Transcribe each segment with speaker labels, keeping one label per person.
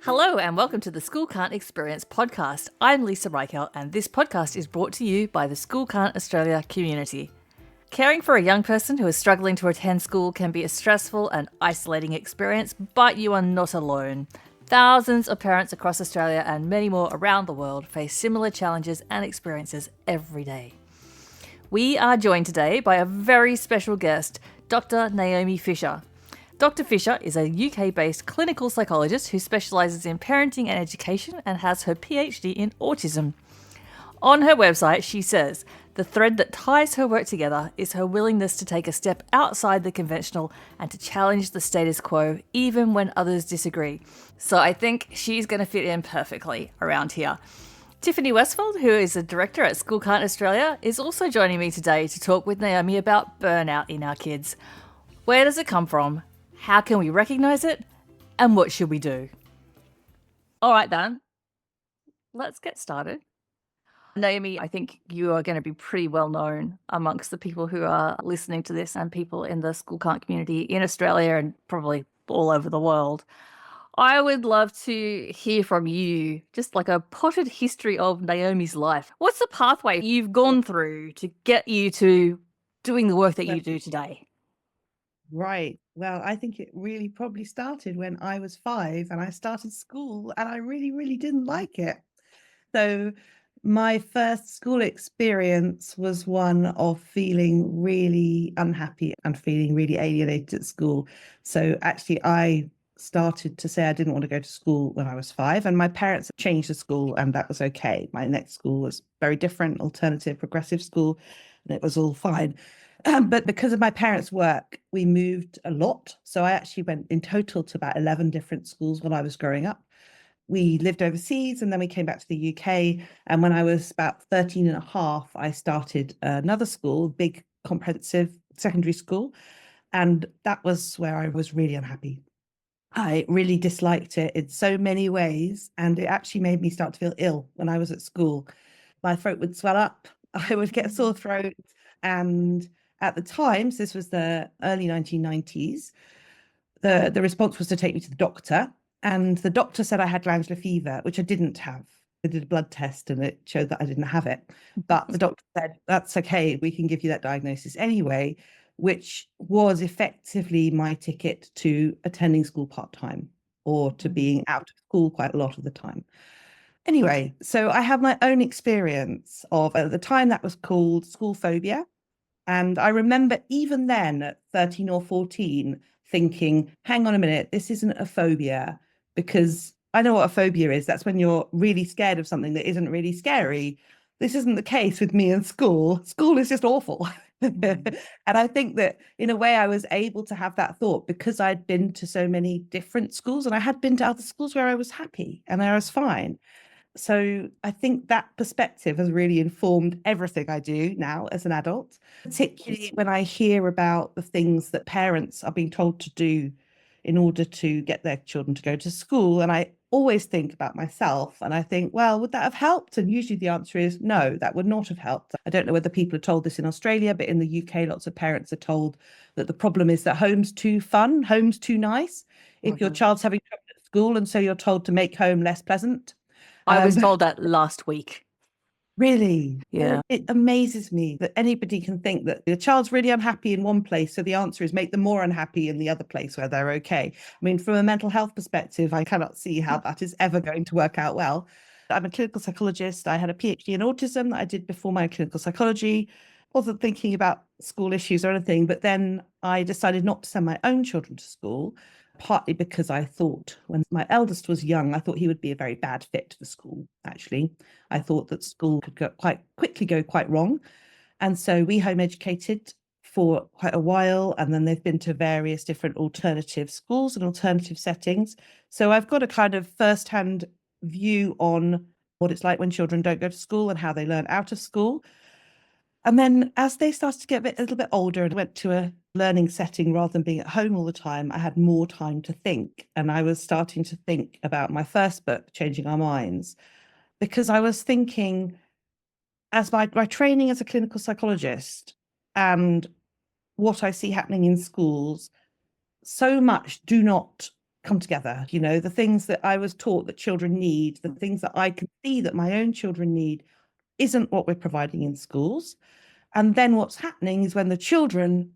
Speaker 1: Hello and welcome to the School Can't Experience podcast. I'm Leisa Reichelt and this podcast is brought to you by the School Can't Australia community. Caring for a young person who is struggling to attend school can be a stressful and isolating experience, but you are not alone. Thousands of parents across Australia and many more around the world face similar challenges and experiences every day. We are joined today by a very special guest, Dr Naomi Fisher. Dr Fisher is a UK-based clinical psychologist who specialises in parenting and education and has her PhD in autism. On her website, she says, the thread that ties her work together is her willingness to take a step outside the conventional and to challenge the status quo, even when others disagree. So I think she's going to fit in perfectly around here. Tiffany Westphal, who is a director at School Can't Australia, is also joining me today to talk with Naomi about burnout in our kids. Where does it come from? How can we recognise it? And what should we do? All right, then. Let's get started. Naomi, I think you are going to be pretty well known amongst the people who are listening to this and people in the School Can't community in Australia and probably all over the world. I would love to hear from you, just like a potted history of Naomi's life. What's the pathway you've gone through to get you to doing the work that you do today?
Speaker 2: Right. Well, I think it really probably started when I was 5 and I started school and I really, really didn't like it. So my first school experience was one of feeling really unhappy and feeling really alienated at school. So actually, I started to say I didn't want to go to school when I was 5, and my parents changed the school, and that was okay. My next school was very different, alternative, progressive school, and it was all fine. But because of my parents' work, we moved a lot. So I actually went in total to about 11 different schools when I was growing up. We lived overseas and then we came back to the UK. And when I was about 13 and a half, I started another school, big comprehensive secondary school. And that was where I was really unhappy. I really disliked it in so many ways. And it actually made me start to feel ill when I was at school. My throat would swell up, I would get a sore throat. And at the times, this was the early 1990s, the response was to take me to the doctor. And the doctor said I had glandular fever, which I didn't have. They did a blood test and it showed that I didn't have it. But the doctor said, that's okay, we can give you that diagnosis anyway, which was effectively my ticket to attending school part-time or to being out of school quite a lot of the time. Anyway, so I have my own experience of, at the time that was called school phobia. And I remember even then at 13 or 14 thinking, hang on a minute, this isn't a phobia, because I know what a phobia is. That's when you're really scared of something that isn't really scary. This isn't the case with me in school. School is just awful. And I think that in a way I was able to have that thought because I'd been to so many different schools and I had been to other schools where I was happy and I was fine. So I think that perspective has really informed everything I do now as an adult, particularly when I hear about the things that parents are being told to do in order to get their children to go to school. And I always think about myself and I think, well, would that have helped? And usually the answer is no, that would not have helped. I don't know whether people are told this in Australia, but in the UK, lots of parents are told that the problem is that home's too fun, home's too nice. If your child's having trouble at school and so you're told to make home less pleasant.
Speaker 1: I was told that last week.
Speaker 2: Really?
Speaker 1: Yeah.
Speaker 2: It amazes me that anybody can think that the child's really unhappy in one place, so the answer is make them more unhappy in the other place where they're okay. I mean, from a mental health perspective, I cannot see how that is ever going to work out well. I'm a clinical psychologist. I had a PhD in autism that I did before my clinical psychology. Wasn't thinking about school issues or anything, but then I decided not to send my own children to school, partly because I thought when my eldest was young, I thought he would be a very bad fit for school, actually. I thought that school could quite quickly go quite wrong. And so we home educated for quite a while, and then they've been to various different alternative schools and alternative settings. So I've got a kind of first-hand view on what it's like when children don't go to school and how they learn out of school. And then as they started to get a little bit older and went to a learning setting rather than being at home all the time, I had more time to think. And I was starting to think about my first book, Changing Our Minds, because I was thinking, as my training as a clinical psychologist and what I see happening in schools, so much do not come together. The things that I was taught that children need, the things that I can see that my own children need, isn't what we're providing in schools. And then what's happening is when the children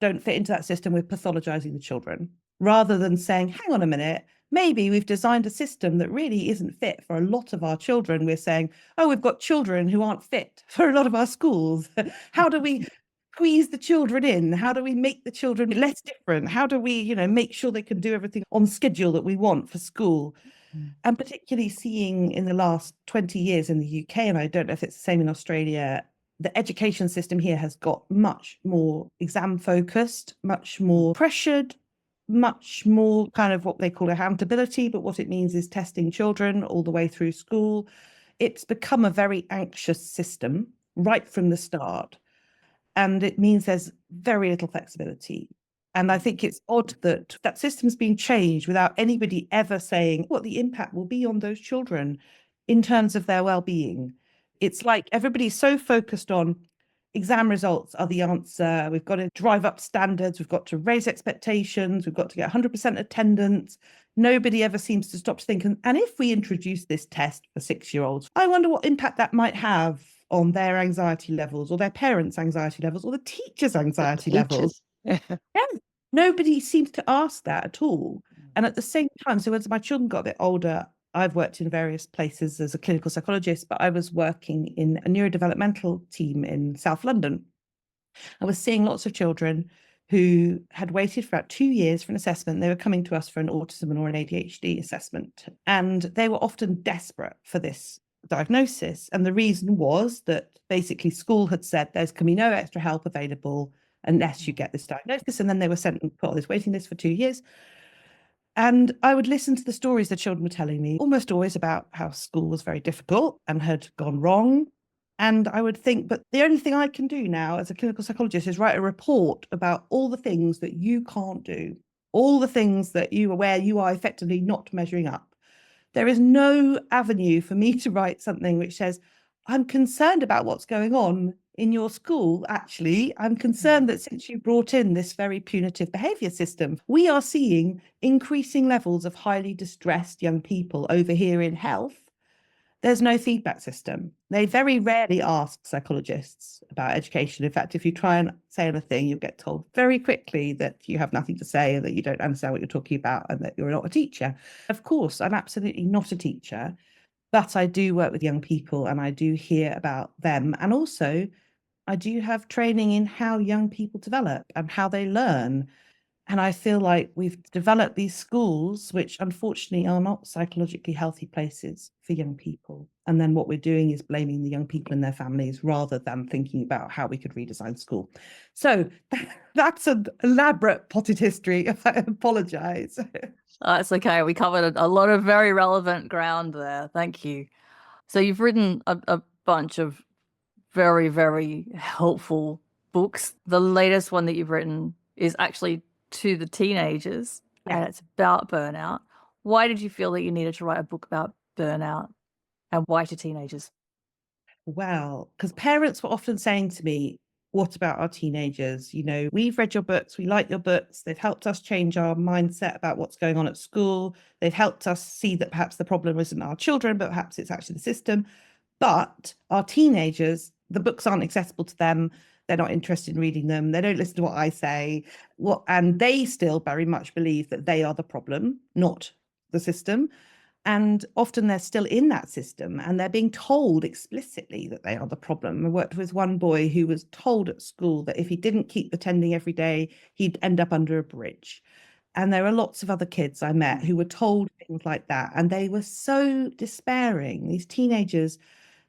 Speaker 2: don't fit into that system, we're pathologizing the children rather than saying, hang on a minute, maybe we've designed a system that really isn't fit for a lot of our children. We're saying, oh, we've got children who aren't fit for a lot of our schools. How do we squeeze the children in? How do we make the children less different? How do we, make sure they can do everything on schedule that we want for school? And particularly seeing in the last 20 years in the UK, and I don't know if it's the same in Australia, the education system here has got much more exam focused, much more pressured, much more kind of what they call accountability, but what it means is testing children all the way through school. It's become a very anxious system right from the start. And it means there's very little flexibility. And I think it's odd that that system's been changed without anybody ever saying what the impact will be on those children in terms of their well-being. It's like everybody's so focused on exam results are the answer. We've got to drive up standards. We've got to raise expectations. We've got to get 100% attendance. Nobody ever seems to stop to think. And if we introduce this test for 6-year-olds, I wonder what impact that might have on their anxiety levels or their parents' anxiety levels or the teachers' anxiety levels. Yeah. Nobody seems to ask that at all. And at the same time, so as my children got a bit older, I've worked in various places as a clinical psychologist, but I was working in a neurodevelopmental team in South London. I was seeing lots of children who had waited for about 2 years for an assessment. They were coming to us for an autism or an ADHD assessment, and they were often desperate for this diagnosis. And the reason was that basically school had said there's can be no extra help available unless you get this diagnosis. And then they were sent and put on this waiting list for 2 years. And I would listen to the stories the children were telling me, almost always about how school was very difficult and had gone wrong. And I would think, but the only thing I can do now as a clinical psychologist is write a report about all the things that you can't do, all the things that you are where you are effectively not measuring up. There is no avenue for me to write something which says, I'm concerned about what's going on in your school. Actually, I'm concerned that since you brought in this very punitive behavior system, we are seeing increasing levels of highly distressed young people over here in health. There's no feedback system. They very rarely ask psychologists about education. In fact, if you try and say anything, you'll get told very quickly that you have nothing to say and that you don't understand what you're talking about and that you're not a teacher. Of course, I'm absolutely not a teacher, but I do work with young people and I do hear about them. And also, I do have training in how young people develop and how they learn. And I feel like we've developed these schools, which unfortunately are not psychologically healthy places for young people. And then what we're doing is blaming the young people and their families rather than thinking about how we could redesign school. So that's an elaborate potted history. I apologize.
Speaker 1: It's okay. We covered a lot of very relevant ground there. Thank you. So you've written a bunch of very, very helpful books. The latest one that you've written is actually to the teenagers, and it's about burnout. Why did you feel that you needed to write a book about burnout, and why to teenagers?
Speaker 2: Well, because parents were often saying to me, what about our teenagers? We've read your books, we like your books. They've helped us change our mindset about what's going on at school. They've helped us see that perhaps the problem isn't our children, but perhaps it's actually the system. But our teenagers, the books aren't accessible to them. They're not interested in reading them. They don't listen to what I say. And they still very much believe that they are the problem, not the system. And often they're still in that system and they're being told explicitly that they are the problem. I worked with one boy who was told at school that if he didn't keep attending every day, he'd end up under a bridge. And there are lots of other kids I met who were told things like that. And they were so despairing, these teenagers,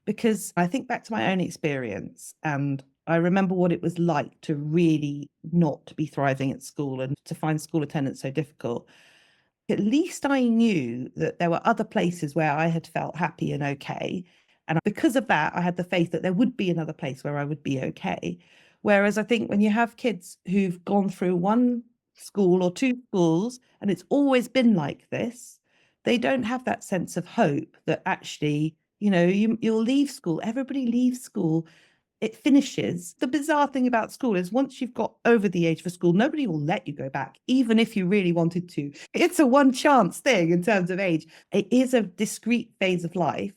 Speaker 2: because I think back to my own experience and I remember what it was like to really not be thriving at school and to find school attendance so difficult. At least I knew that there were other places where I had felt happy and okay. And because of that, I had the faith that there would be another place where I would be okay. Whereas I think when you have kids who've gone through one school or two schools and it's always been like this, they don't have that sense of hope that actually, you'll leave school. Everybody leaves school it finishes. The bizarre thing about school is once you've got over the age for school, nobody will let you go back, even if you really wanted to. It's a one chance thing in terms of age. It is a discrete phase of life.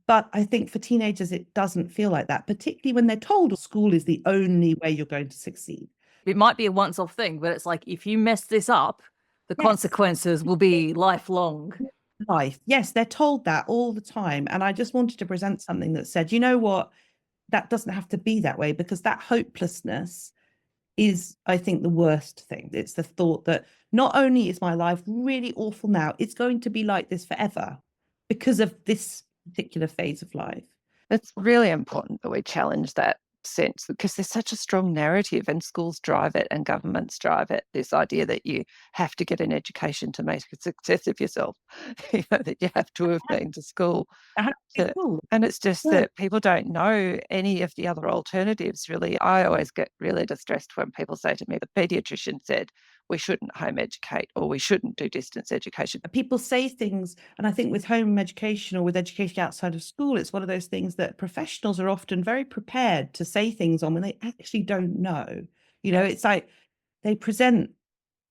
Speaker 2: But I think for teenagers, it doesn't feel like that, particularly when they're told school is the only way you're going to succeed.
Speaker 1: It might be a once-off thing, but it's like, if you mess this up, the
Speaker 2: Yes.
Speaker 1: consequences will be lifelong.
Speaker 2: Life. Yes, they're told that all the time. And I just wanted to present something that said, you know what? That doesn't have to be that way, because that hopelessness is, I think, the worst thing. It's the thought that not only is my life really awful now, it's going to be like this forever because of this particular phase of life.
Speaker 3: It's really important that we challenge that sense, because there's such a strong narrative, and schools drive it and governments drive it, this idea that you have to get an education to make a success of yourself, that you have to have been to school. And it's just that people don't know any of the other alternatives, really. I always get really distressed when people say to me, the paediatrician said, we shouldn't home educate, or we shouldn't do distance education.
Speaker 2: People say things, and I think with home education or with education outside of school, it's one of those things that professionals are often very prepared to say things on when they actually don't know. It's like they present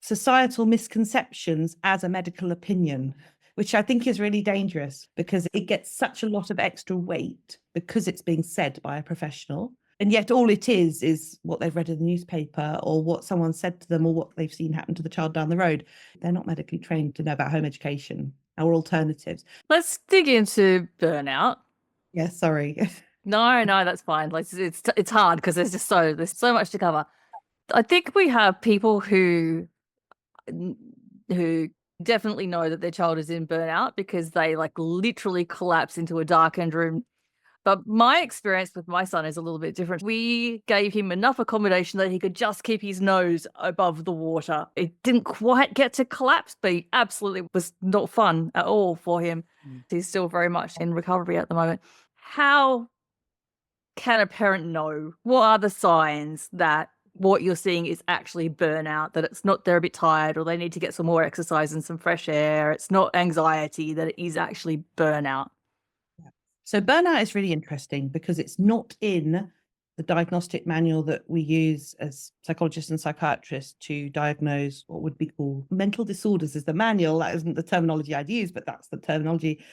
Speaker 2: societal misconceptions as a medical opinion, which I think is really dangerous, because it gets such a lot of extra weight because it's being said by a professional. And yet all it is what they've read in the newspaper, or what someone said to them, or what they've seen happen to the child down the road. They're not medically trained to know about home education or alternatives.
Speaker 1: Let's dig into burnout.
Speaker 2: Yeah, sorry.
Speaker 1: No, that's fine. Like, it's hard because there's so much to cover. I think we have people who definitely know that their child is in burnout because they like literally collapse into a darkened room. But my experience with my son is a little bit different. We gave him enough accommodation that he could just keep his nose above the water. It didn't quite get to collapse, but he absolutely was not fun at all for him. He's still very much in recovery at the moment. How can a parent know? What are the signs that what you're seeing is actually burnout, that it's not they're a bit tired or they need to get some more exercise and some fresh air, it's not anxiety, that it is actually burnout?
Speaker 2: So burnout is really interesting because it's not in the diagnostic manual that we use as psychologists and psychiatrists to diagnose what would be called mental disorders. Is the manual. That isn't the terminology I'd use, but that's the terminology.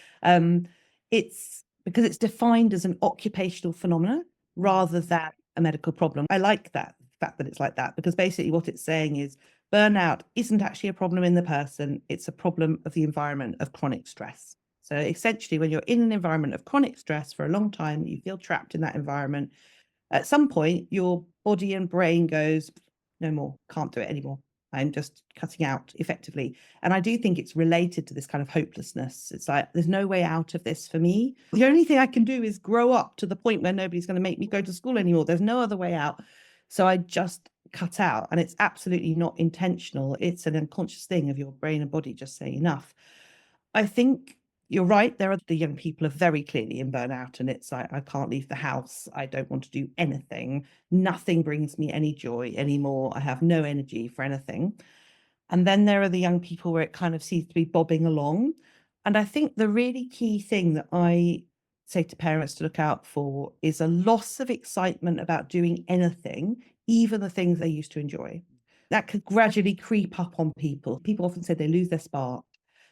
Speaker 2: It's because it's defined as an occupational phenomenon rather than a medical problem. I like that fact that it's like that, because basically what it's saying is burnout isn't actually a problem in the person. It's a problem of the environment of chronic stress. So essentially, when you're in an environment of chronic stress for a long time, you feel trapped in that environment. At some point, your body and brain goes, no more, can't do it anymore. I'm just cutting out effectively. And I do think it's related to this kind of hopelessness. It's like, there's no way out of this for me. The only thing I can do is grow up to the point where nobody's going to make me go to school anymore. There's no other way out. So I just cut out. And it's absolutely not intentional. It's an unconscious thing of your brain and body just saying enough. I think you're right. There are the young people are very clearly in burnout, and it's like, I can't leave the house. I don't want to do anything. Nothing brings me any joy anymore. I have no energy for anything. And then there are the young people where it kind of seems to be bobbing along. And I think the really key thing that I say to parents to look out for is a loss of excitement about doing anything, even the things they used to enjoy. That could gradually creep up on people. People often say they lose their spark.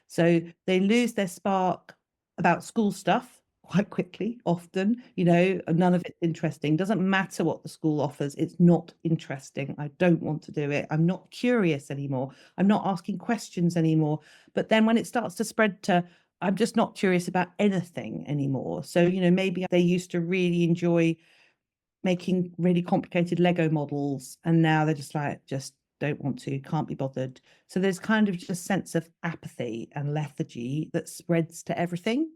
Speaker 2: So they lose their spark about school stuff quite quickly, often, none of it's interesting. Doesn't matter what the school offers. It's not interesting. I don't want to do it. I'm not curious anymore. I'm not asking questions anymore. But then when it starts to spread to, I'm just not curious about anything anymore. So, maybe they used to really enjoy making really complicated Lego models, and now they're just like, don't want to, can't be bothered. So there's kind of just a sense of apathy and lethargy that spreads to everything.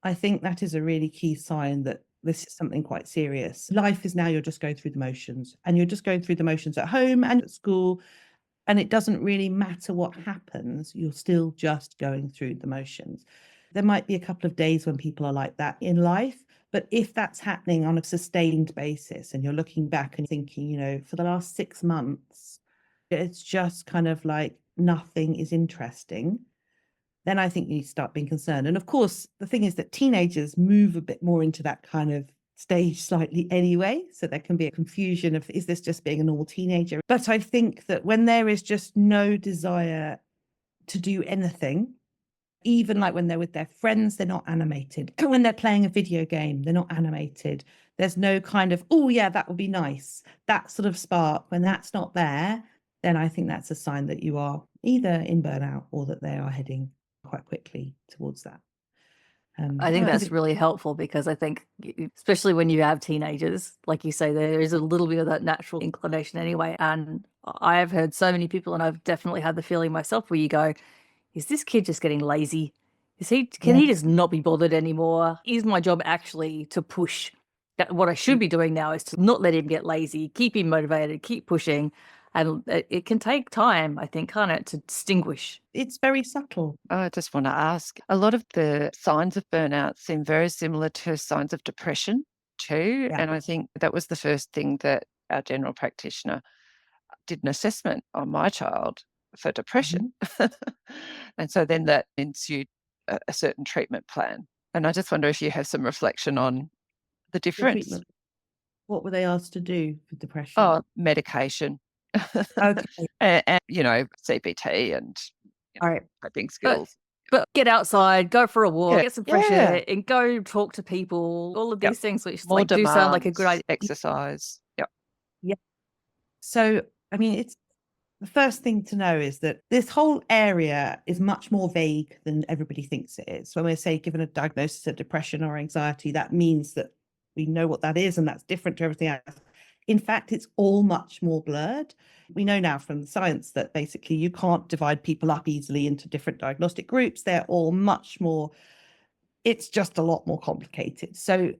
Speaker 2: I think that is a really key sign that this is something quite serious. Life is now you're just going through the motions, and you're just going through the motions at home and at school, and it doesn't really matter what happens. You're still just going through the motions. There might be a couple of days when people are like that in life, but if that's happening on a sustained basis and you're looking back and thinking, for the last 6 months, it's just kind of like nothing is interesting, then I think you need to start being concerned. And of course, the thing is that teenagers move a bit more into that kind of stage slightly anyway. So there can be a confusion of, is this just being a normal teenager? But I think that when there is just no desire to do anything, even like when they're with their friends, they're not animated. When they're playing a video game, they're not animated. There's no kind of, oh yeah, that would be nice. That sort of spark, when that's not there, then I think that's a sign that you are either in burnout or that they are heading quite quickly towards that.
Speaker 1: I think
Speaker 2: Because
Speaker 1: that's really helpful because I think, especially when you have teenagers, like you say, there is a little bit of that natural inclination anyway. And I have heard so many people, and I've definitely had the feeling myself, where you go, is this kid just getting lazy? Can he just not be bothered anymore? Is my job actually to push? What I should be doing now is to not let him get lazy, keep him motivated, keep pushing. And it can take time, I think, can't it, to distinguish.
Speaker 2: it's very subtle.
Speaker 3: I just want to ask, a lot of the signs of burnout seem very similar to signs of depression too.
Speaker 2: Yeah.
Speaker 3: And I think that was the first thing that our general practitioner did an assessment on my child for depression. And so then that ensued a certain treatment plan. And I just wonder if you have some reflection on the
Speaker 2: The
Speaker 3: difference.
Speaker 2: treatment. What were they asked to do for depression?
Speaker 3: Oh, medication.
Speaker 2: Okay.
Speaker 3: and, CBT and
Speaker 2: All right.
Speaker 3: coping skills.
Speaker 1: But get outside, go for a walk,
Speaker 3: Yeah,
Speaker 1: get some fresh
Speaker 3: yeah.
Speaker 1: air, and go talk to people. All of
Speaker 3: Yep.
Speaker 1: these things, which
Speaker 3: More
Speaker 1: do sound like a good
Speaker 3: demands,
Speaker 1: idea.
Speaker 3: exercise. Yep.
Speaker 2: So, I mean, it's the first thing to know is that this whole area is much more vague than everybody thinks it is. When we say given a diagnosis of depression or anxiety, that means that we know what that is and that's different to everything else. In fact, it's all much more blurred. We know now from the science that basically you can't divide people up easily into different diagnostic groups. They're all much more, it's just a lot more complicated. So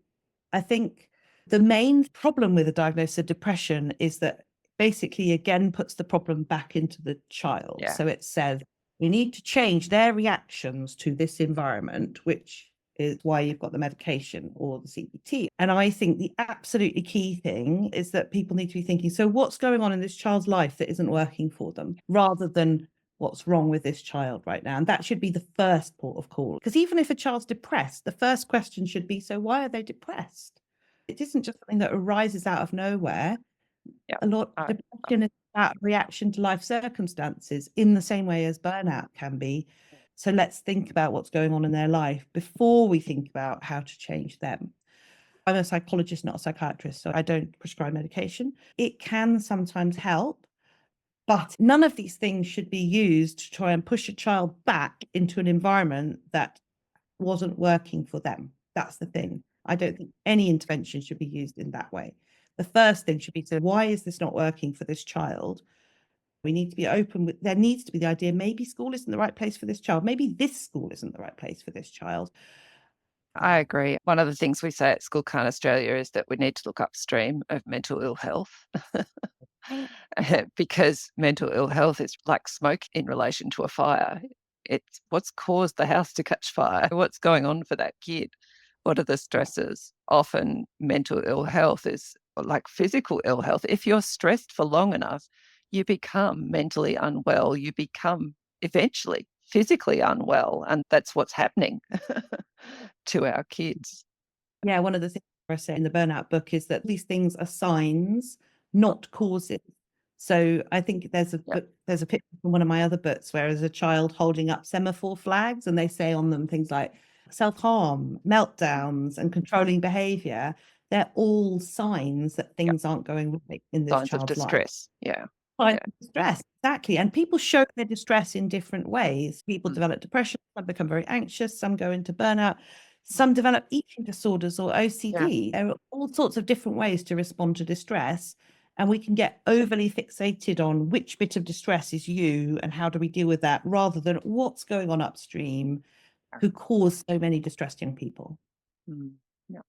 Speaker 2: I think the main problem with a diagnosis of depression is that basically again puts the problem back into the child.
Speaker 3: Yeah.
Speaker 2: So it says we need to change their reactions to this environment, which is why you've got the medication or the CBT. And I think the absolutely key thing is that people need to be thinking, so what's going on in this child's life that isn't working for them, rather than what's wrong with this child right now? And that should be the first port of call. Because even if a child's depressed, the first question should be, so why are they depressed? It isn't just something that arises out of nowhere.
Speaker 3: Yeah.
Speaker 2: A lot of depression is that reaction to life circumstances in the same way as burnout can be. So let's think about what's going on in their life before we think about how to change them. I'm a psychologist, not a psychiatrist, so I don't prescribe medication. It can sometimes help, but none of these things should be used to try and push a child back into an environment that wasn't working for them. That's the thing. I don't think any intervention should be used in that way. The first thing should be to, why is this not working for this child? We need to be open with, there needs to be the idea, maybe school isn't the right place for this child. Maybe this school isn't the right place for this child.
Speaker 3: I agree. One of the things we say at School Can't Australia is that we need to look upstream of mental ill health because mental ill health is like smoke in relation to a fire. It's what's caused the house to catch fire. What's going on for that kid? What are the stresses? Often mental ill health is like physical ill health. If you're stressed for long enough, you become mentally unwell. You become eventually physically unwell. And that's what's happening to our kids.
Speaker 2: Yeah, one of the things I say in the burnout book is that these things are signs, not causes. So I think there's a picture from one of my other books where there's a child holding up semaphore flags and they say on them things like self-harm, meltdowns, and controlling behavior. They're all signs that things aren't going right in this
Speaker 3: Signs of
Speaker 2: child's life.
Speaker 3: distress. Yeah.
Speaker 2: Signs of distress, exactly. And people show their distress in different ways. People develop depression, some become very anxious, some go into burnout, some develop eating disorders or OCD. There are all sorts of different ways to respond to distress. And we can get overly fixated on which bit of distress is you and how do we deal with that, rather than what's going on upstream who cause so many distressed young people.
Speaker 3: Yeah.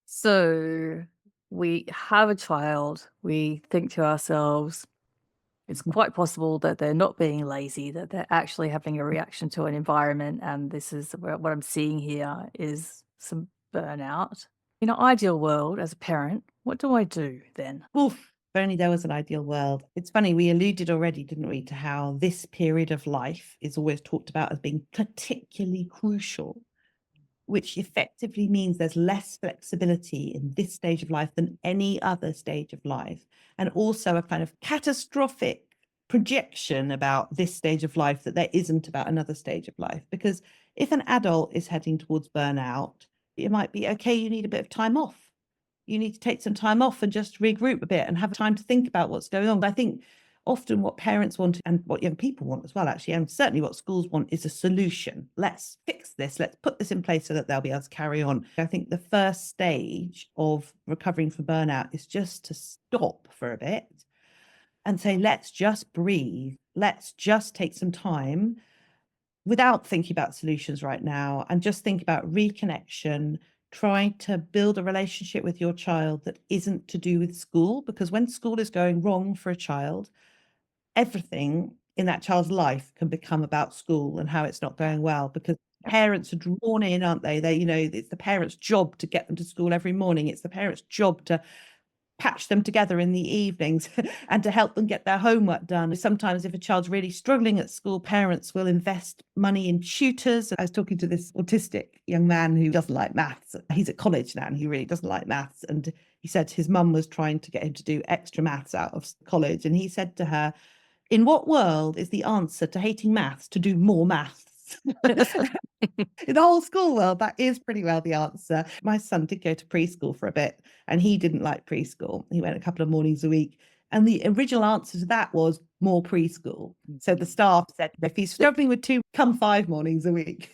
Speaker 1: So we have a child, we think to ourselves, it's quite possible that they're not being lazy, that they're actually having a reaction to an environment. And this is what I'm seeing here is some burnout. In an ideal world, as a parent, what do I do then?
Speaker 2: Oof, if only there was an ideal world. It's funny, we alluded already, didn't we, to how this period of life is always talked about as being particularly crucial. which effectively means there's less flexibility in this stage of life than any other stage of life, and also a kind of catastrophic projection about this stage of life that there isn't about another stage of life. Because if an adult is heading towards burnout, it might be, okay, you need a bit of time off. You need to take some time off and just regroup a bit and have time to think about what's going on. But I think often what parents want and what young people want as well, actually, and certainly what schools want, is a solution. Let's fix this. Let's put this in place so that they'll be able to carry on. I think the first stage of recovering from burnout is just to stop for a bit and say, let's just breathe. Let's just take some time without thinking about solutions right now, and just think about reconnection, trying to build a relationship with your child that isn't to do with school. Because when school is going wrong for a child, everything in that child's life can become about school and how it's not going well, because parents are drawn in, aren't they? It's the parents' job to get them to school every morning. It's the parents' job to patch them together in the evenings and to help them get their homework done. Sometimes if a child's really struggling at school, parents will invest money in tutors. I was talking to this autistic young man who doesn't like maths. He's at college now and he really doesn't like maths. And he said his mum was trying to get him to do extra maths out of college. And he said to her, in what world is the answer to hating maths to do more maths? In the whole school world, that is pretty well the answer. My son did go to preschool for a bit and he didn't like preschool. He went a couple of mornings a week. And the original answer to that was more preschool. So the staff said, if he's struggling with 2, come 5 mornings a week.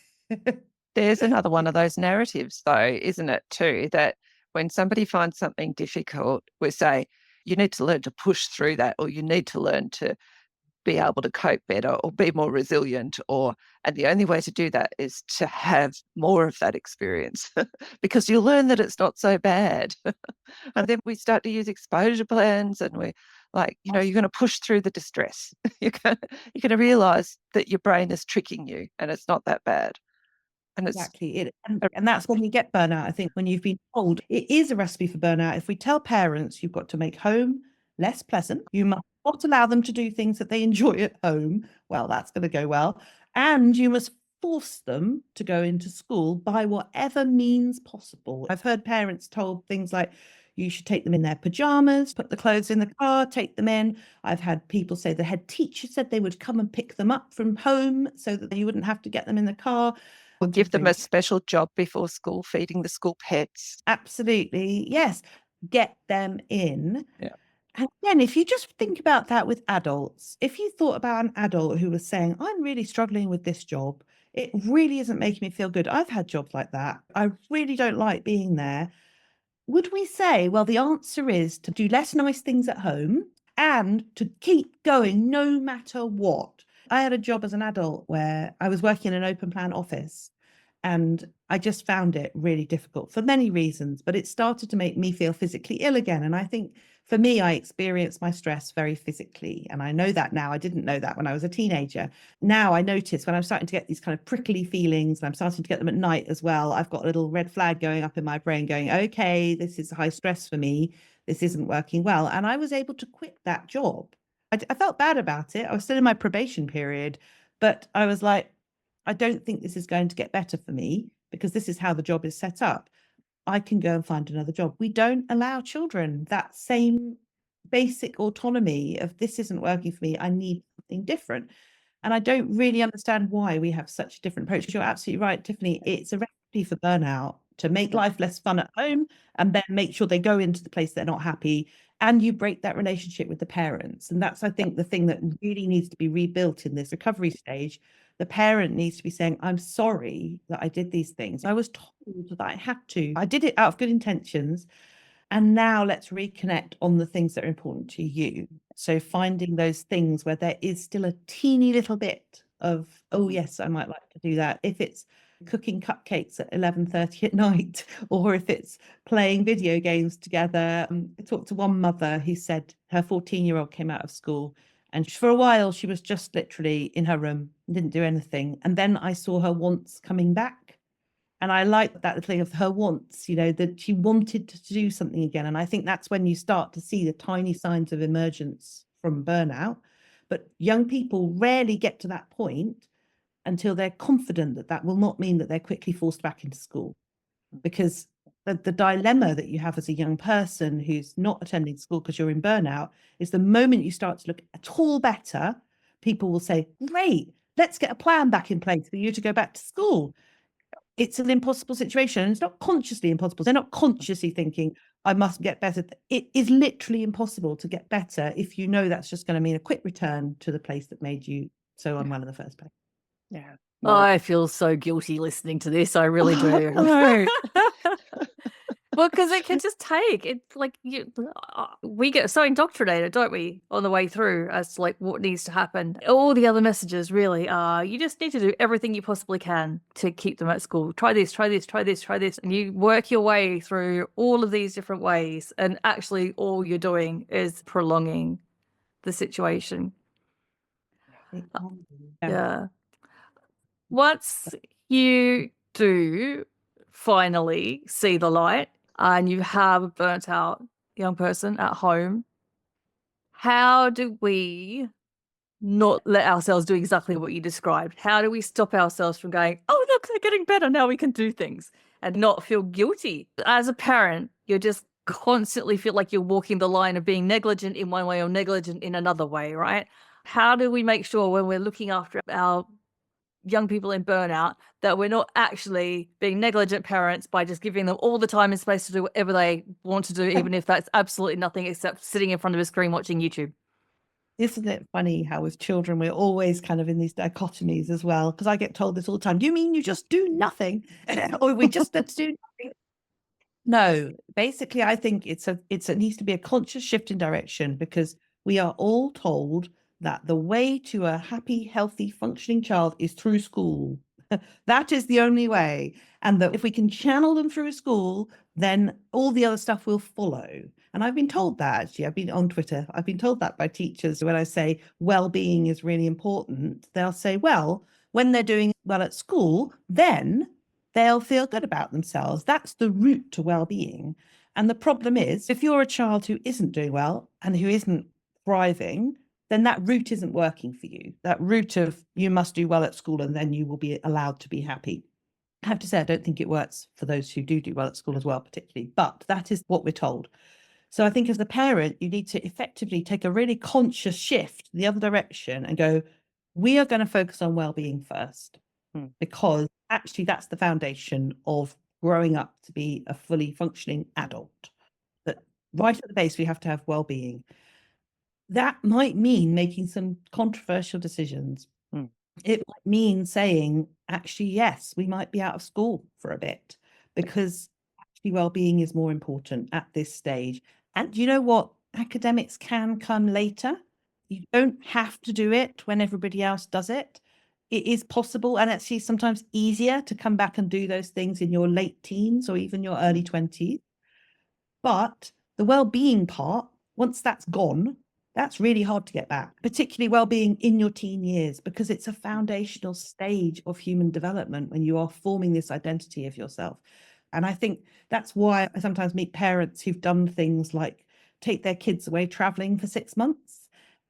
Speaker 3: There's another one of those narratives, though, isn't it, too, that when somebody finds something difficult, we say, you need to learn to push through that, or you need to learn to be able to cope better or be more resilient, and the only way to do that is to have more of that experience because you'll learn that it's not so bad. And then we start to use exposure plans and we're like, you're going to push through the distress. You're going to realize that your brain is tricking you and it's not that bad. And it's
Speaker 2: Exactly. And that's when you get burnout. I think when you've been told it is a recipe for burnout. If we tell parents you've got to make home less pleasant, you must not allow them to do things that they enjoy at home, well, that's going to go well. And you must force them to go into school by whatever means possible. I've heard parents told things like, you should take them in their pajamas, put the clothes in the car, take them in. I've had people say the head teacher said they would come and pick them up from home so that you wouldn't have to get them in the car.
Speaker 3: Or give them a special job before school, feeding the school pets.
Speaker 2: Absolutely. Yes. Get them in.
Speaker 3: Yeah.
Speaker 2: And then if you just think about that with adults, if you thought about an adult who was saying, I'm really struggling with this job, it really isn't making me feel good. I've had jobs like that. I really don't like being there. Would we say, well, the answer is to do less nice things at home and to keep going no matter what? I had a job as an adult where I was working in an open plan office and I just found it really difficult for many reasons, but it started to make me feel physically ill again. And I think for me, I experienced my stress very physically. And I know that now. I didn't know that when I was a teenager. Now I notice when I'm starting to get these kind of prickly feelings and I'm starting to get them at night as well, I've got a little red flag going up in my brain going, okay, this is high stress for me. This isn't working well. And I was able to quit that job. I felt bad about it. I was still in my probation period, but I was like, I don't think this is going to get better for me because this is how the job is set up. I can go and find another job. We don't allow children that same basic autonomy of this isn't working for me. I need something different. And I don't really understand why we have such a different approach. You're absolutely right, Tiffany. It's a recipe for burnout to make life less fun at home and then make sure they go into the place they're not happy and you break that relationship with the parents. And that's, I think, the thing that really needs to be rebuilt in this recovery stage. The parent needs to be saying, I'm sorry that I did these things. I was told that I had to. I did it out of good intentions. And now let's reconnect on the things that are important to you. So finding those things where there is still a teeny little bit of, oh, yes, I might like to do that. If it's cooking cupcakes at 11:30 at night, or if it's playing video games together. I talked to one mother who said her 14-year-old came out of school and for a while she was just literally in her room, didn't do anything. And then I saw her wants coming back. And I like that thing of her wants, that she wanted to do something again. And I think that's when you start to see the tiny signs of emergence from burnout. But young people rarely get to that point until they're confident that that will not mean that they're quickly forced back into school. Because the dilemma that you have as a young person who's not attending school because you're in burnout is the moment you start to look at all better, people will say, great, let's get a plan back in place for you to go back to school. It's an impossible situation. It's not consciously impossible. They're not consciously thinking, I must get better. It is literally impossible to get better if you know that's just going to mean a quick return to the place that made you so unwell in the first place.
Speaker 3: Yeah.
Speaker 1: I feel so guilty listening to this. I really do.
Speaker 3: No.
Speaker 1: Well, because it can just take it, like we get so indoctrinated, don't we, on the way through as to like what needs to happen. All the other messages really are you just need to do everything you possibly can to keep them at school. Try this, try this, try this, try this, and you work your way through all of these different ways, and actually all you're doing is prolonging the situation. Yeah. Once you do finally see the light and you have a burnt out young person at home, how do we not let ourselves do exactly what you described? How do we stop ourselves from going, oh, look, they're getting better, now we can do things, and not feel guilty? As a parent, you just constantly feel like you're walking the line of being negligent in one way or negligent in another way, right? How do we make sure when we're looking after our young people in burnout that we're not actually being negligent parents by just giving them all the time and space to do whatever they want to do, even if that's absolutely nothing except sitting in front of a screen watching YouTube?
Speaker 2: Isn't it funny how with children we're always kind of in these dichotomies as well? Because I get told this all the time. Do you mean you just do nothing? Or we just do nothing? No, basically I think it needs to be a conscious shift in direction, because we are all told that the way to a happy, healthy, functioning child is through school. That is the only way. And that if we can channel them through school, then all the other stuff will follow. And I've been told that, actually. I've been on Twitter. I've been told that by teachers. When I say well-being is really important, they'll say, well, when they're doing well at school, then they'll feel good about themselves. That's the route to well-being. And the problem is, if you're a child who isn't doing well and who isn't thriving, then that route isn't working for you. That route of you must do well at school and then you will be allowed to be happy. I have to say, I don't think it works for those who do well at school as well, particularly, but that is what we're told. So I think as a parent, you need to effectively take a really conscious shift the other direction and go, we are going to focus on well-being first, because actually that's the foundation of growing up to be a fully functioning adult. But right at the base, we have to have well-being. That might mean making some controversial decisions. It might mean saying, actually, yes, we might be out of school for a bit, because actually well-being is more important at this stage. And you know what? Academics can come later. You don't have to do it when everybody else does it. It is possible, and actually sometimes easier to come back and do those things in your late teens or even your early 20s. But the well-being part, once that's gone, that's really hard to get back, particularly well-being in your teen years, because it's a foundational stage of human development when you are forming this identity of yourself. And I think that's why I sometimes meet parents who've done things like take their kids away traveling for 6 months.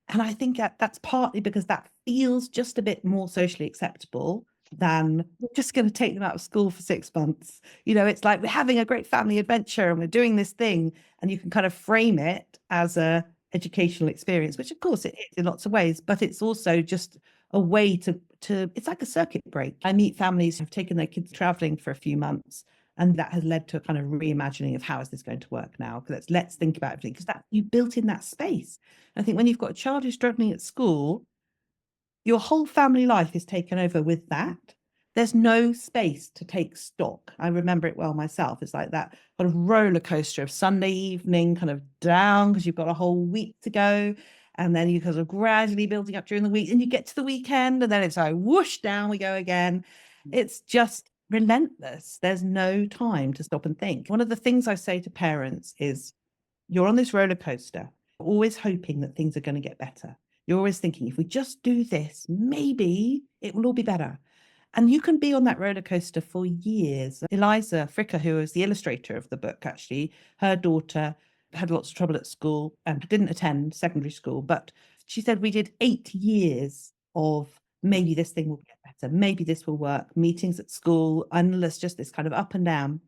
Speaker 2: And I think that's partly because that feels just a bit more socially acceptable than we're just going to take them out of school for 6 months. You know, it's like we're having a great family adventure and we're doing this thing, and you can kind of frame it as a educational experience, which of course it is in lots of ways, but it's also just a way to it's like a circuit break. I meet families who've taken their kids traveling for a few months, and that has led to a kind of reimagining of how is this going to work now? Because let's think about everything, because that you built in that space. I think when you've got a child who's struggling at school, your whole family life is taken over with that. There's no space to take stock. I remember it well myself. It's like that kind of roller coaster of Sunday evening, kind of down because you've got a whole week to go. And then you kind of gradually building up during the week, and you get to the weekend, and then it's like whoosh, down we go again. It's just relentless. There's no time to stop and think. One of the things I say to parents is, you're on this roller coaster, always hoping that things are going to get better. You're always thinking, if we just do this, maybe it will all be better. And you can be on that roller coaster for years. Leisa Fricker, who was the illustrator of the book, actually, her daughter had lots of trouble at school and didn't attend secondary school. But she said we did 8 years of maybe this thing will get better, maybe this will work, meetings at school, endless, just this kind of up and down.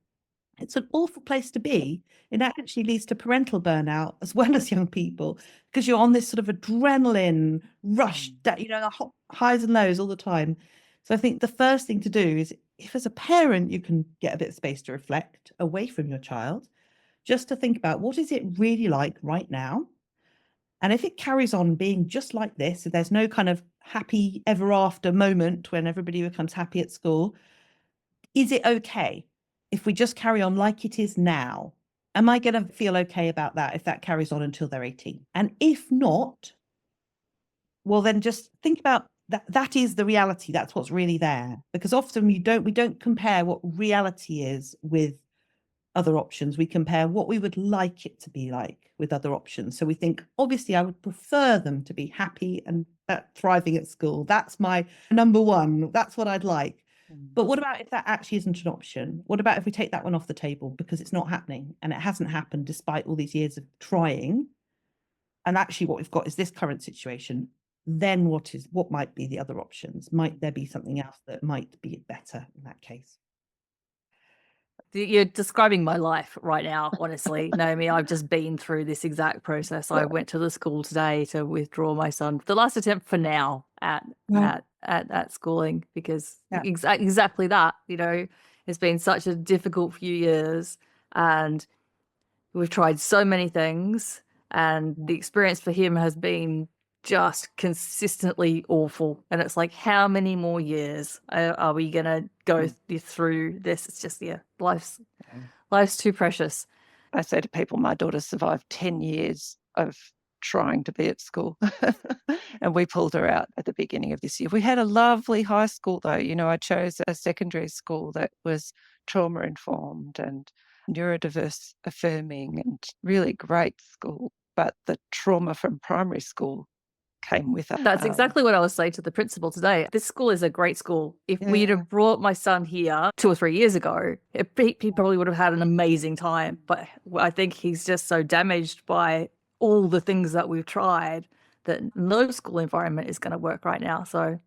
Speaker 2: It's an awful place to be. It actually leads to parental burnout as well as young people, because you're on this sort of adrenaline rush, that, you know, highs and lows all the time. So I think the first thing to do is, if as a parent you can get a bit of space to reflect away from your child, just to think about, what is it really like right now? And if it carries on being just like this, if there's no kind of happy ever after moment when everybody becomes happy at school, is it okay if we just carry on like it is now? Am I going to feel okay about that if that carries on until they're 18? And if not, well, then just think about that. That is the reality. That's what's really there. Because often we don't compare what reality is with other options. We compare what we would like it to be like with other options. So we think, obviously, I would prefer them to be happy and thriving at school. That's my number one. That's what I'd like. But what about if that actually isn't an option? What about if we take that one off the table because it's not happening, and it hasn't happened despite all these years of trying? And actually what we've got is this current situation. Then what might be the other options? Might there be something else that might be better in that case?
Speaker 1: You're describing my life right now, honestly, Naomi. I've just been through this exact process. I went to the school today to withdraw my son, the last attempt for now at schooling, because exactly that, you know, it's been such a difficult few years, and we've tried so many things, and the experience for him has been just consistently awful. And it's like, how many more years are we gonna go through this? It's just, life's too precious.
Speaker 3: I say to people, my daughter survived 10 years of trying to be at school. And we pulled her out at the beginning of this year. We had a lovely high school, though. You know, I chose a secondary school that was trauma informed and neurodiverse affirming, and really great school. But the trauma from primary school came with it.
Speaker 1: That's exactly what I was saying to the principal today. This school is a great school. If we'd have brought my son here 2 or 3 years ago, he probably would have had an amazing time. But I think he's just so damaged by all the things that we've tried that no school environment is going to work right now. So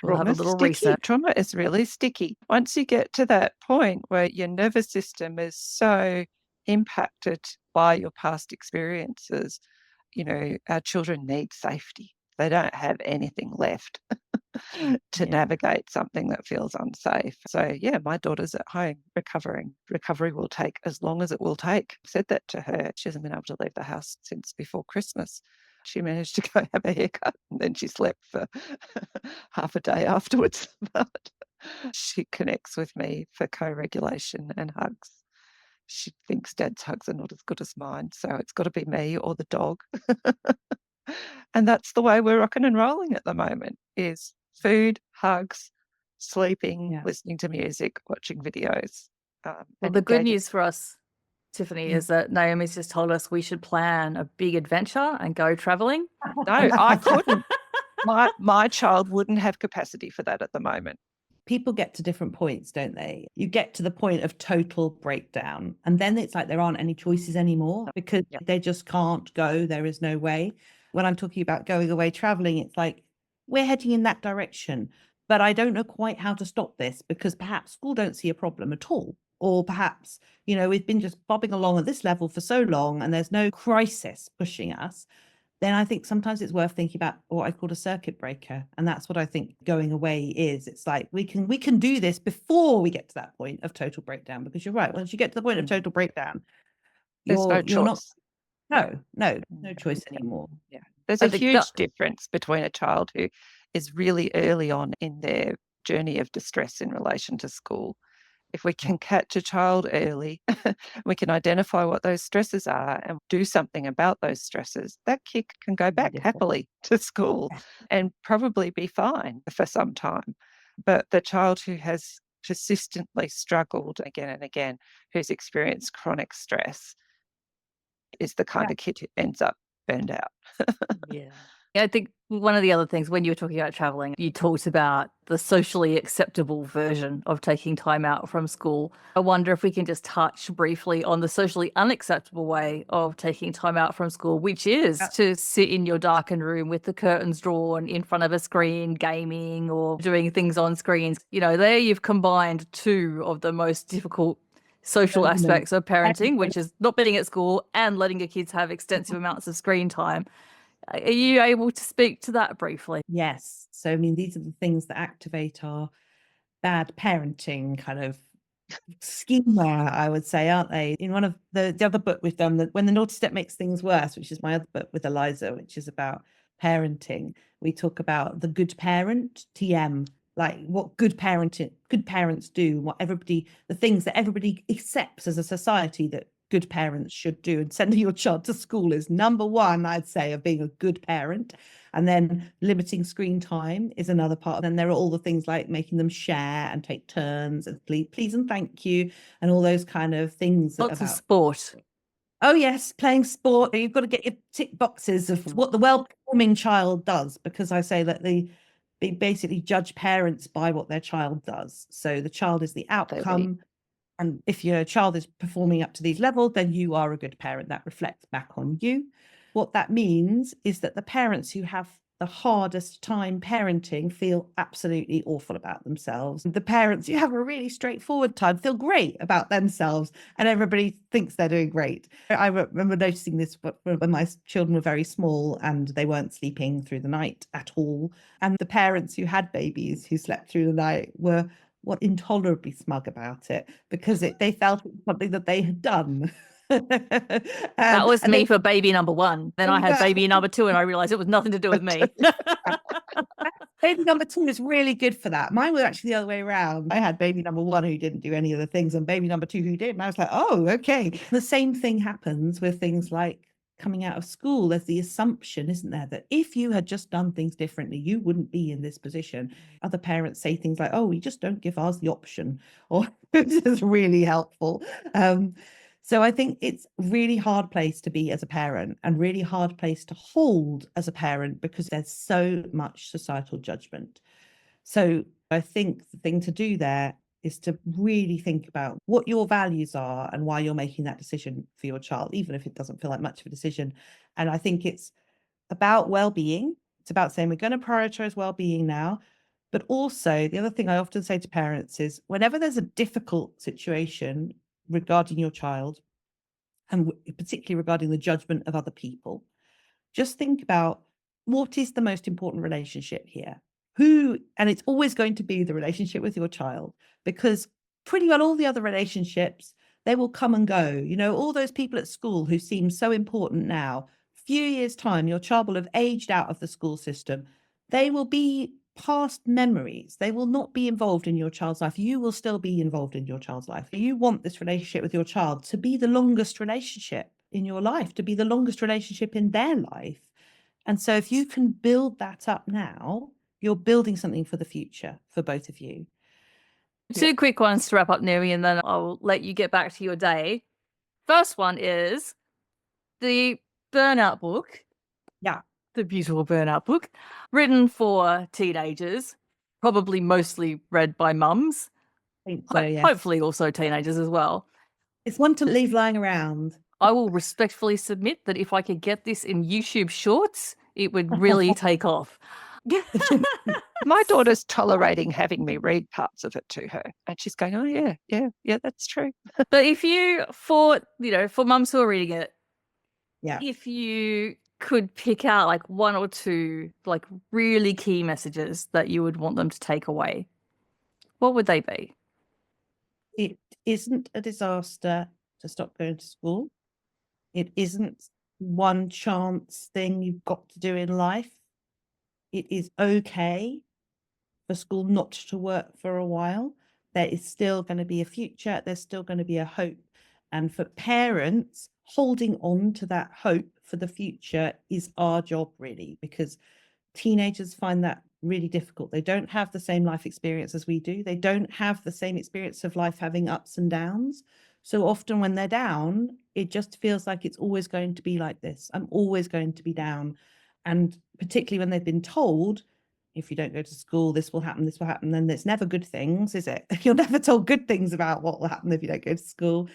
Speaker 1: we'll have a little reset.
Speaker 3: Trauma is really sticky. Once you get to that point where your nervous system is so impacted by your past experiences, you know, our children need safety. They don't have anything left to navigate something that feels unsafe. So, my daughter's at home recovering. Recovery will take as long as it will take. I've said that to her. She hasn't been able to leave the house since before Christmas. She managed to go have a haircut, and then she slept for half a day afterwards. But she connects with me for co-regulation and hugs. She thinks Dad's hugs are not as good as mine, so it's got to be me or the dog. And that's the way we're rocking and rolling at the moment, is food, hugs, sleeping, listening to music, watching videos.
Speaker 1: Well, the good news for us, Tiffany, is that Naomi's just told us we should plan a big adventure and go traveling.
Speaker 3: No, I couldn't. My child wouldn't have capacity for that at the moment.
Speaker 2: People get to different points, don't they? You get to the point of total breakdown, and then it's like there aren't any choices anymore, because they just can't go. There is no way. When I'm talking about going away traveling, it's like, we're heading in that direction, but I don't know quite how to stop this, because perhaps school don't see a problem at all. Or perhaps, you know, we've been just bobbing along at this level for so long and there's no crisis pushing us. Then I think sometimes it's worth thinking about what I call a circuit breaker. And that's what I think going away is. It's like, we can do this before we get to that point of total breakdown, because you're right. Once you get to the point of total breakdown,
Speaker 3: there's no choice.
Speaker 2: No choice anymore.
Speaker 3: Yeah. There's a huge difference between a child who is really early on in their journey of distress in relation to school. If we can catch a child early, we can identify what those stresses are and do something about those stresses, that kid can go back happily to school and probably be fine for some time. But the child who has persistently struggled again and again, who's experienced chronic stress, is the kind of kid who ends up burned out.
Speaker 1: Yeah. I think one of the other things when you were talking about traveling, you talked about the socially acceptable version of taking time out from school. I wonder if we can just touch briefly on the socially unacceptable way of taking time out from school, which is to sit in your darkened room with the curtains drawn in front of a screen, gaming or doing things on screens. There you've combined two of the most difficult social aspects of parenting, which is not being at school and letting your kids have extensive amounts of screen time. Are you able to speak to that briefly?
Speaker 2: Yes. So, I mean, these are the things that activate our bad parenting kind of schema, I would say, aren't they? In one of the other book we've done, that When the Naughty Step Makes Things Worse, which is my other book with Leisa, which is about parenting, we talk about the good parent, TM, like what good parents do, the things that everybody accepts as a society that good parents should do. And sending your child to school is number one, I'd say, of being a good parent. And then limiting screen time is another part. And then there are all the things like making them share and take turns and please and thank you and all those kind of things.
Speaker 1: Lots of sport.
Speaker 2: Oh, yes, playing sport. You've got to get your tick boxes of what the well-performing child does, because I say that they basically judge parents by what their child does. So the child is the outcome. And if your child is performing up to these levels, then you are a good parent. That reflects back on you. What that means is that the parents who have the hardest time parenting feel absolutely awful about themselves. The parents who have a really straightforward time feel great about themselves, and everybody thinks they're doing great. I remember noticing this when my children were very small and they weren't sleeping through the night at all. And the parents who had babies who slept through the night were intolerably smug about it, because they felt it was something that they had done.
Speaker 1: That was me for baby number one. Then I had baby number two and I realized it was nothing to do with me.
Speaker 2: Baby number two is really good for that. Mine was actually the other way around. I had baby number one who didn't do any of the things and baby number two who did. And I was like, oh, okay. The same thing happens with things like coming out of school. There's the assumption, isn't there, that if you had just done things differently, you wouldn't be in this position. Other parents say things like, oh, we just don't give ours the option, or this is really helpful. So I think it's a really hard place to be as a parent, and really hard place to hold as a parent, because there's so much societal judgment. So I think the thing to do there is to really think about what your values are and why you're making that decision for your child, even if it doesn't feel like much of a decision. And I think it's about well-being. It's about saying we're going to prioritize well-being now. But also, the other thing I often say to parents is, whenever there's a difficult situation regarding your child, and particularly regarding the judgment of other people, just think about, what is the most important relationship here? And it's always going to be the relationship with your child, because pretty well all the other relationships, they will come and go. All those people at school who seem so important now, few years' time, your child will have aged out of the school system. They will be past memories. They will not be involved in your child's life. You will still be involved in your child's life. You want this relationship with your child to be the longest relationship in your life, to be the longest relationship in their life. And so if you can build that up now, you're building something for the future for both of you.
Speaker 1: Two quick ones to wrap up, Naomi, and then I'll let you get back to your day. First one is the Burnout book.
Speaker 2: Yeah.
Speaker 1: The beautiful Burnout book, written for teenagers, probably mostly read by mums.
Speaker 2: So, yes.
Speaker 1: Hopefully also teenagers as well.
Speaker 2: It's one to leave lying around.
Speaker 1: I will respectfully submit that if I could get this in YouTube Shorts, it would really take off.
Speaker 3: My daughter's tolerating having me read parts of it to her, and she's going, oh yeah, that's true.
Speaker 1: But if you, for mums who are reading it,
Speaker 2: yeah,
Speaker 1: if you could pick out like one or two like really key messages that you would want them to take away, what would they be?
Speaker 2: It isn't a disaster to stop going to school. It isn't one chance thing you've got to do in life. It is okay for school not to work for a while. There is still going to be a future. There's still going to be a hope. And for parents, holding on to that hope for the future is our job, really, because teenagers find that really difficult. They don't have the same life experience as we do. They don't have the same experience of life having ups and downs. So often when they're down, it just feels like it's always going to be like this. I'm always going to be down. And particularly when they've been told, if you don't go to school, this will happen, then it's never good things, is it? You're never told good things about what will happen if you don't go to school.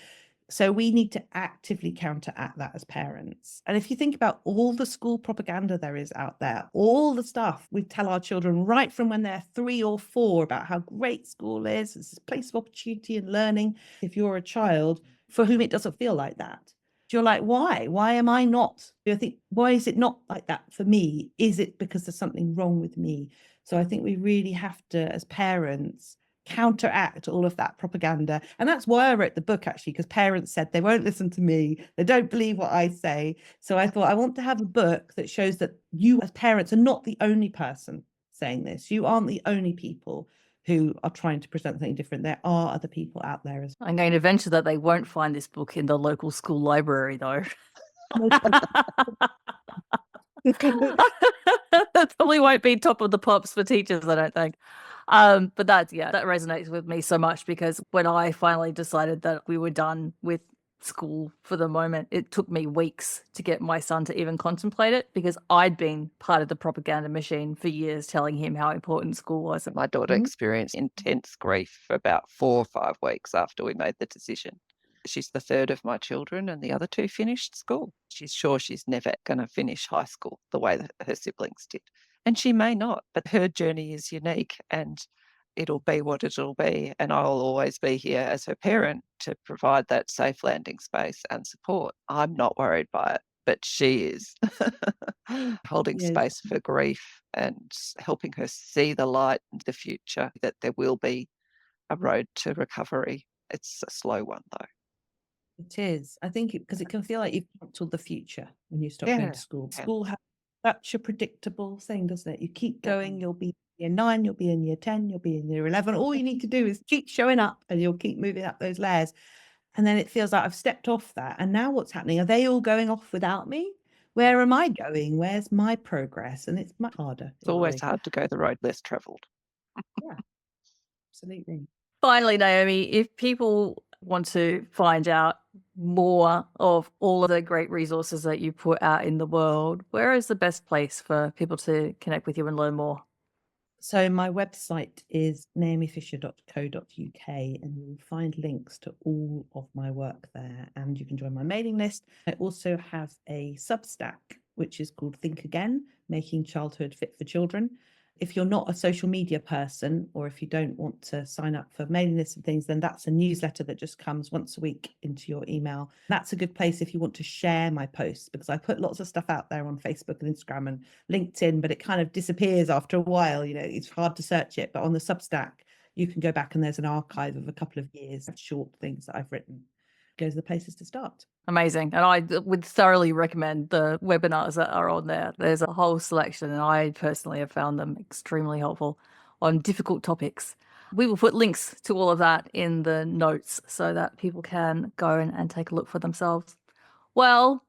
Speaker 2: So we need to actively counteract that as parents. And if you think about all the school propaganda there is out there, all the stuff we tell our children right from when they're 3 or 4 about how great school is, it's a place of opportunity and learning. If you're a child for whom it doesn't feel like that, you're like, why? Why am I not? I think, why is it not like that for me? Is it because there's something wrong with me? So I think we really have to, as parents, counteract all of that propaganda. And that's why I wrote the book, actually, because parents said they won't listen to me. They don't believe what I say. So I thought I want to have a book that shows that you as parents are not the only person saying this. You aren't the only people who are trying to present something different. There are other people out there as
Speaker 1: I'm going to venture that they won't find this book in the local school library, though. That probably won't be top of the pops for teachers, I don't think. But that resonates with me so much, because when I finally decided that we were done with school for the moment, it took me weeks to get my son to even contemplate it, because I'd been part of the propaganda machine for years, telling him how important school was.
Speaker 3: My daughter experienced intense grief for about 4 or 5 weeks after we made the decision. She's the third of my children, and the other 2 finished school. She's sure she's never going to finish high school the way that her siblings did. And she may not, but her journey is unique, and it'll be what it'll be. And I'll always be here as her parent to provide that safe landing space and support. I'm not worried by it, but she is. Holding space for grief and helping her see the light in the future, that there will be a road to recovery. It's a slow one, though.
Speaker 2: It is. I think because it can feel like you've cancelled the future when you stop going to school. School has such a predictable thing, doesn't it? You keep going, you'll be in year 9, you'll be in year 10, you'll be in year 11. All you need to do is keep showing up, and you'll keep moving up those layers. And then it feels like I've stepped off that. And now what's happening? Are they all going off without me? Where am I going? Where's my progress? And it's much harder.
Speaker 3: It's always hard to go the road less travelled.
Speaker 2: Yeah, absolutely.
Speaker 1: Finally, Naomi, if people want to find out more of all of the great resources that you put out in the world, where is the best place for people to connect with you and learn more?
Speaker 2: So my website is naomifisher.co.uk, and you'll find links to all of my work there, and you can join my mailing list. I also have a Substack, which is called Think Again, Making Childhood Fit for Children. If you're not a social media person, or if you don't want to sign up for mailing lists and things, then that's a newsletter that just comes once a week into your email. That's a good place if you want to share my posts, because I put lots of stuff out there on Facebook and Instagram and LinkedIn, but it kind of disappears after a while. You know, it's hard to search it. But on the Substack, you can go back and there's an archive of a couple of years of short things that I've written. Those are the places to start.
Speaker 1: Amazing. And I would thoroughly recommend the webinars that are on there. There's a whole selection, and I personally have found them extremely helpful on difficult topics. We will put links to all of that in the notes so that people can go and take a look for themselves. Well,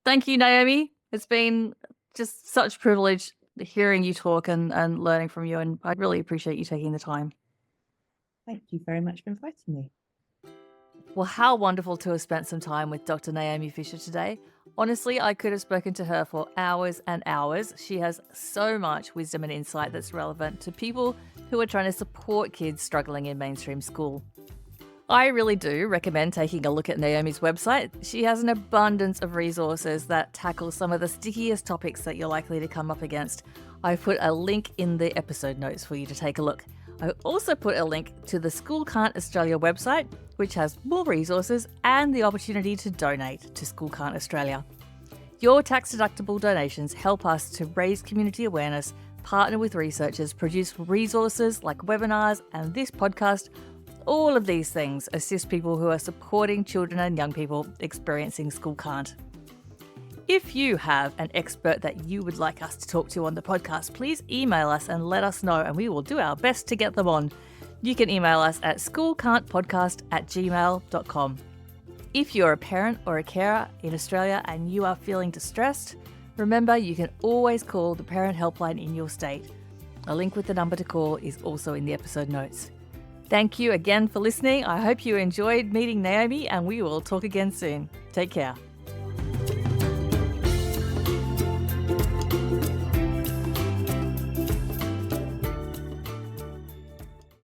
Speaker 1: thank you, Naomi. It's been just such a privilege hearing you talk and learning from you, and I really appreciate you taking the time.
Speaker 2: Thank you very much for inviting me.
Speaker 1: Well, how wonderful to have spent some time with Dr. Naomi Fisher today. Honestly, I could have spoken to her for hours and hours. She has so much wisdom and insight that's relevant to people who are trying to support kids struggling in mainstream school. I really do recommend taking a look at Naomi's website. She has an abundance of resources that tackle some of the stickiest topics that you're likely to come up against. I've put a link in the episode notes for you to take a look. I also put a link to the School Can't Australia website, which has more resources and the opportunity to donate to School Can't Australia. Your tax-deductible donations help us to raise community awareness, partner with researchers, produce resources like webinars and this podcast. All of these things assist people who are supporting children and young people experiencing school can't. If you have an expert that you would like us to talk to on the podcast, please email us and let us know, and we will do our best to get them on. You can email us at schoolcan'tpodcast@gmail.com. If you're a parent or a carer in Australia and you are feeling distressed, remember you can always call the parent helpline in your state. A link with the number to call is also in the episode notes. Thank you again for listening. I hope you enjoyed meeting Naomi, and we will talk again soon. Take care.